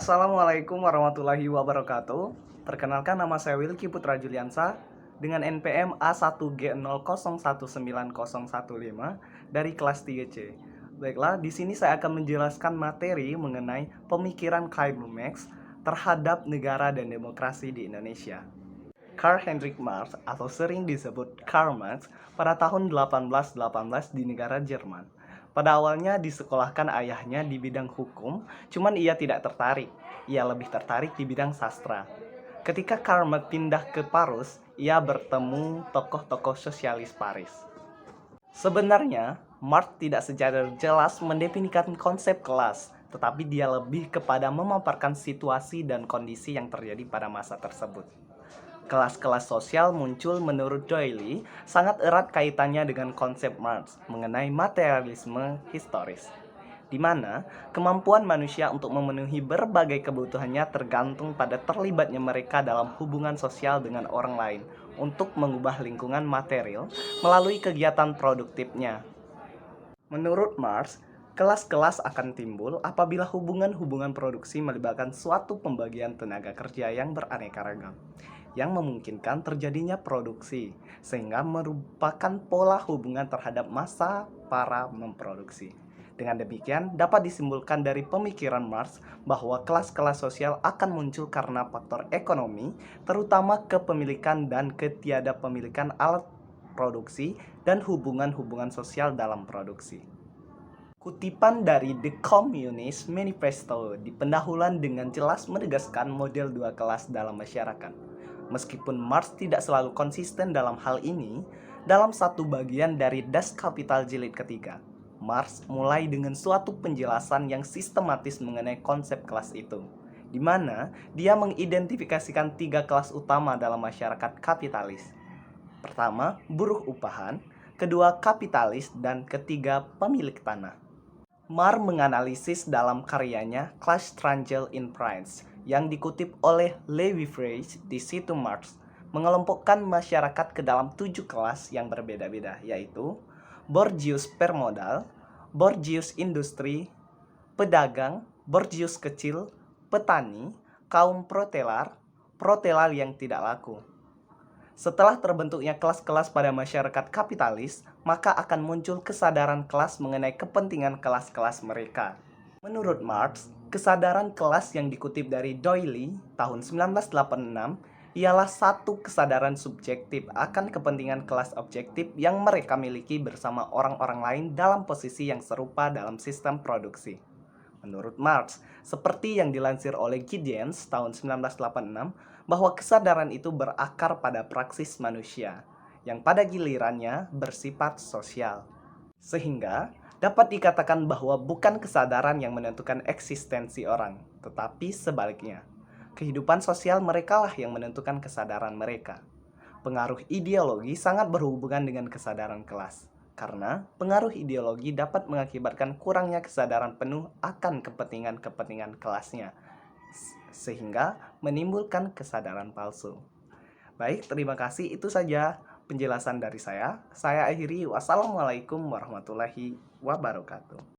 Assalamualaikum warahmatullahi wabarakatuh. Perkenalkan, nama saya Wilky Putra Juliansa dengan NPM A1G0019015 dari kelas 3C. Baiklah, di sini saya akan menjelaskan materi mengenai pemikiran Karl Marx terhadap negara dan demokrasi di Indonesia. Karl Heinrich Marx atau sering disebut Karl Marx pada tahun 1818 di negara Jerman. Pada awalnya disekolahkan ayahnya di bidang hukum, cuman ia tidak tertarik. Ia lebih tertarik di bidang sastra. Ketika Karl Marx pindah ke Paris, ia bertemu tokoh-tokoh sosialis Paris. Sebenarnya, Marx tidak secara jelas mendefinisikan konsep kelas, tetapi dia lebih kepada memaparkan situasi dan kondisi yang terjadi pada masa tersebut. Kelas-kelas sosial muncul menurut Doyle sangat erat kaitannya dengan konsep Marx mengenai materialisme historis, di mana kemampuan manusia untuk memenuhi berbagai kebutuhannya tergantung pada terlibatnya mereka dalam hubungan sosial dengan orang lain untuk mengubah lingkungan material melalui kegiatan produktifnya. Menurut Marx, kelas-kelas akan timbul apabila hubungan-hubungan produksi melibatkan suatu pembagian tenaga kerja yang beraneka ragam, yang memungkinkan terjadinya produksi, sehingga merupakan pola hubungan terhadap masa para memproduksi. Dengan demikian, dapat disimpulkan dari pemikiran Marx bahwa kelas-kelas sosial akan muncul karena faktor ekonomi, terutama kepemilikan dan ketiadapemilikan alat produksi dan hubungan-hubungan sosial dalam produksi. Kutipan dari The Communist Manifesto di pendahuluan dengan jelas menegaskan model dua kelas dalam masyarakat. Meskipun Marx tidak selalu konsisten dalam hal ini, dalam satu bagian dari Das Kapital jilid ketiga, Marx mulai dengan suatu penjelasan yang sistematis mengenai konsep kelas itu, di mana dia mengidentifikasikan tiga kelas utama dalam masyarakat kapitalis. Pertama, buruh upahan, kedua kapitalis, dan ketiga pemilik tanah. Marx menganalisis dalam karyanya Class Struggle in France yang dikutip oleh Lévi-Strauss. Di situ Marx mengelompokkan masyarakat ke dalam 7 kelas yang berbeda-beda, yaitu Borgius permodal, Borgius industri, pedagang, Borgius kecil, petani, kaum protelar, protelar yang tidak laku. Setelah terbentuknya kelas-kelas pada masyarakat kapitalis, maka akan muncul kesadaran kelas mengenai kepentingan kelas-kelas mereka. Menurut Marx, kesadaran kelas yang dikutip dari Doyle tahun 1986 ialah satu kesadaran subjektif akan kepentingan kelas objektif yang mereka miliki bersama orang-orang lain dalam posisi yang serupa dalam sistem produksi. Menurut Marx, seperti yang dilansir oleh Giddens tahun 1986, bahwa kesadaran itu berakar pada praksis manusia, yang pada gilirannya bersifat sosial. Sehingga, dapat dikatakan bahwa bukan kesadaran yang menentukan eksistensi orang, tetapi sebaliknya. Kehidupan sosial merekalah yang menentukan kesadaran mereka. Pengaruh ideologi sangat berhubungan dengan kesadaran kelas, karena pengaruh ideologi dapat mengakibatkan kurangnya kesadaran penuh akan kepentingan-kepentingan kelasnya, sehingga menimbulkan kesadaran palsu. Baik, terima kasih. Itu saja penjelasan dari saya. Saya akhiri. Wassalamualaikum warahmatullahi wabarakatuh.